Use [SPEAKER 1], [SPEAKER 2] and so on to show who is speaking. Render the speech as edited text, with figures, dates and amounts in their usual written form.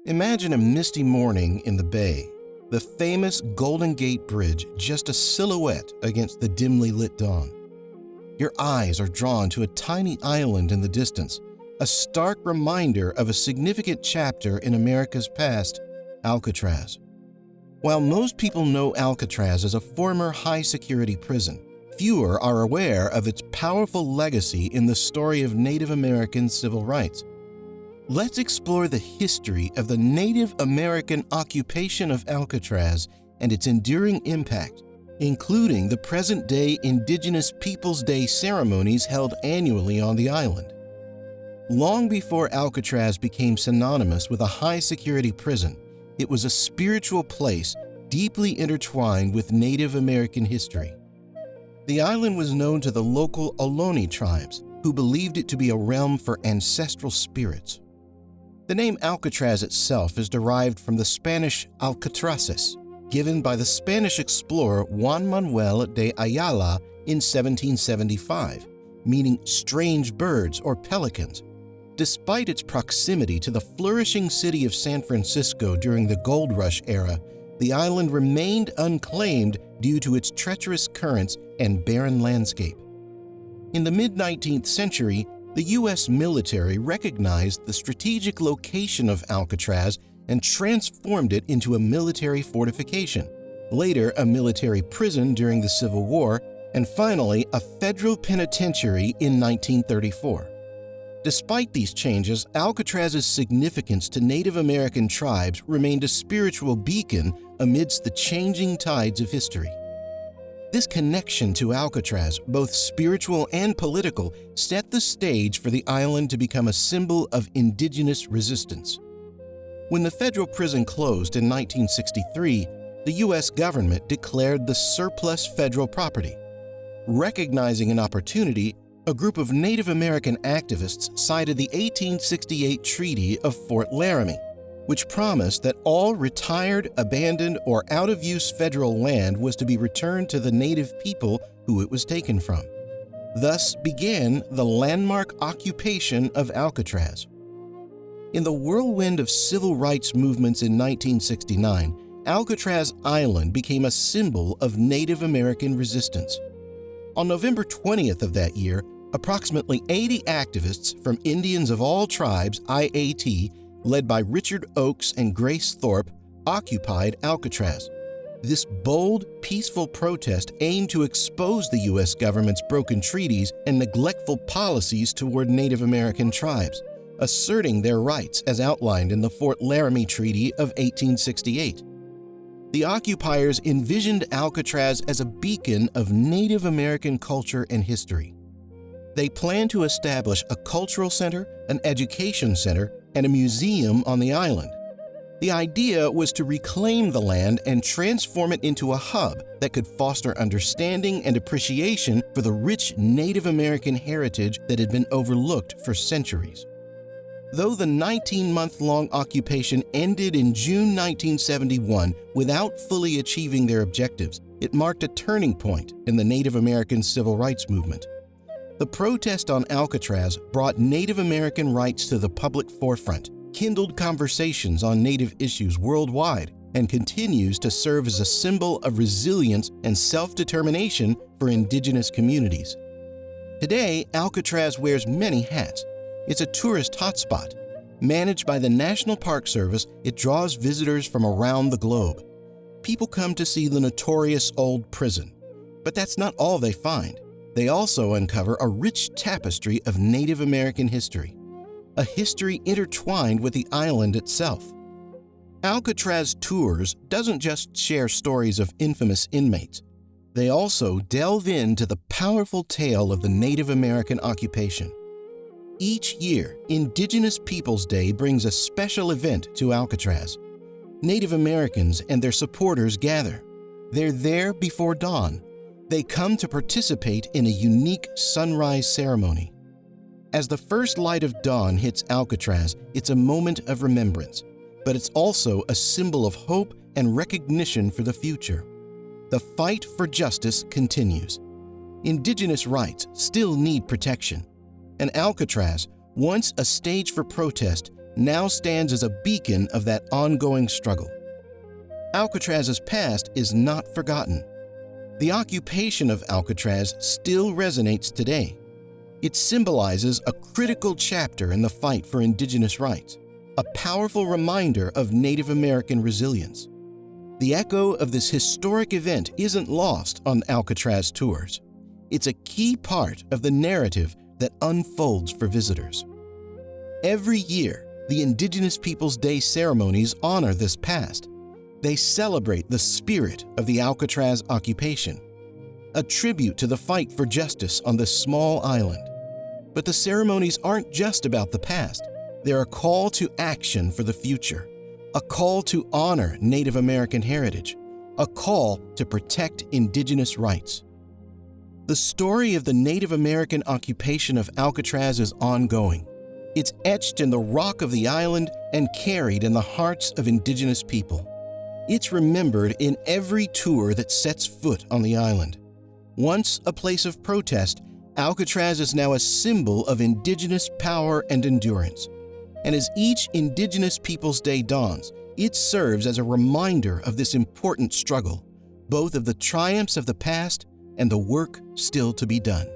[SPEAKER 1] Imagine a misty morning in the bay, the famous Golden Gate Bridge just a silhouette against the dimly lit dawn. Your eyes are drawn to a tiny island in the distance, a stark reminder of a significant chapter in America's past, Alcatraz. While most people know Alcatraz as a former high-security prison, fewer are aware of its powerful legacy in the story of Native American civil rights. Let's explore the history of the Native American occupation of Alcatraz and its enduring impact, including the present-day Indigenous Peoples Day ceremonies held annually on the island. Long before Alcatraz became synonymous with a high-security prison, it was a spiritual place deeply intertwined with Native American history. The island was known to the local Ohlone tribes, who believed it to be a realm for ancestral spirits. The name Alcatraz itself is derived from the Spanish Alcatrazes, given by the Spanish explorer Juan Manuel de Ayala in 1775, meaning strange birds or pelicans. Despite its proximity to the flourishing city of San Francisco during the Gold Rush era, the island remained unclaimed due to its treacherous currents and barren landscape. In the mid-19th century, the U.S. military recognized the strategic location of Alcatraz and transformed it into a military fortification, later a military prison during the Civil War, and finally a federal penitentiary in 1934. Despite these changes, Alcatraz's significance to Native American tribes remained a spiritual beacon amidst the changing tides of history. This connection to Alcatraz, both spiritual and political, set the stage for the island to become a symbol of indigenous resistance. When the federal prison closed in 1963, the U.S. government declared the surplus federal property. Recognizing an opportunity, a group of Native American activists cited the 1868 Treaty of Fort Laramie, which promised that all retired, abandoned, or out-of-use federal land was to be returned to the Native people who it was taken from. Thus began the landmark occupation of Alcatraz. In the whirlwind of civil rights movements in 1969, Alcatraz Island became a symbol of Native American resistance. On November 20th of that year, approximately 80 activists from Indians of All Tribes, IAT, led by Richard Oakes and Grace Thorpe, occupied Alcatraz. This bold, peaceful protest aimed to expose the U.S. government's broken treaties and neglectful policies toward Native American tribes, asserting their rights as outlined in the Fort Laramie Treaty of 1868. The occupiers envisioned Alcatraz as a beacon of Native American culture and history. They planned to establish a cultural center, an education center, and a museum on the island. The idea was to reclaim the land and transform it into a hub that could foster understanding and appreciation for the rich Native American heritage that had been overlooked for centuries. Though the 19-month-long occupation ended in June 1971 without fully achieving their objectives, it marked a turning point in the Native American civil rights movement. The protest on Alcatraz brought Native American rights to the public forefront, kindled conversations on Native issues worldwide, and continues to serve as a symbol of resilience and self-determination for Indigenous communities. Today, Alcatraz wears many hats. It's a tourist hotspot. Managed by the National Park Service, it draws visitors from around the globe. People come to see the notorious old prison. But that's not all they find. They also uncover a rich tapestry of Native American history, a history intertwined with the island itself. Alcatraz Tours doesn't just share stories of infamous inmates. They also delve into the powerful tale of the Native American occupation. Each year, Indigenous Peoples Day brings a special event to Alcatraz. Native Americans and their supporters gather. They're there before dawn. They come to participate in a unique sunrise ceremony. As the first light of dawn hits Alcatraz, it's a moment of remembrance, but it's also a symbol of hope and recognition for the future. The fight for justice continues. Indigenous rights still need protection, and Alcatraz, once a stage for protest, now stands as a beacon of that ongoing struggle. Alcatraz's past is not forgotten. The occupation of Alcatraz still resonates today. It symbolizes a critical chapter in the fight for Indigenous rights, a powerful reminder of Native American resilience. The echo of this historic event isn't lost on Alcatraz tours. It's a key part of the narrative that unfolds for visitors. Every year, the Indigenous Peoples' Day ceremonies honor this past. They celebrate the spirit of the Alcatraz occupation, a tribute to the fight for justice on this small island. But the ceremonies aren't just about the past. They're a call to action for the future, a call to honor Native American heritage, a call to protect Indigenous rights. The story of the Native American occupation of Alcatraz is ongoing. It's etched in the rock of the island and carried in the hearts of Indigenous people. It's remembered in every tour that sets foot on the island. Once a place of protest, Alcatraz is now a symbol of Indigenous power and endurance. And as each Indigenous Peoples' Day dawns, it serves as a reminder of this important struggle, both of the triumphs of the past and the work still to be done.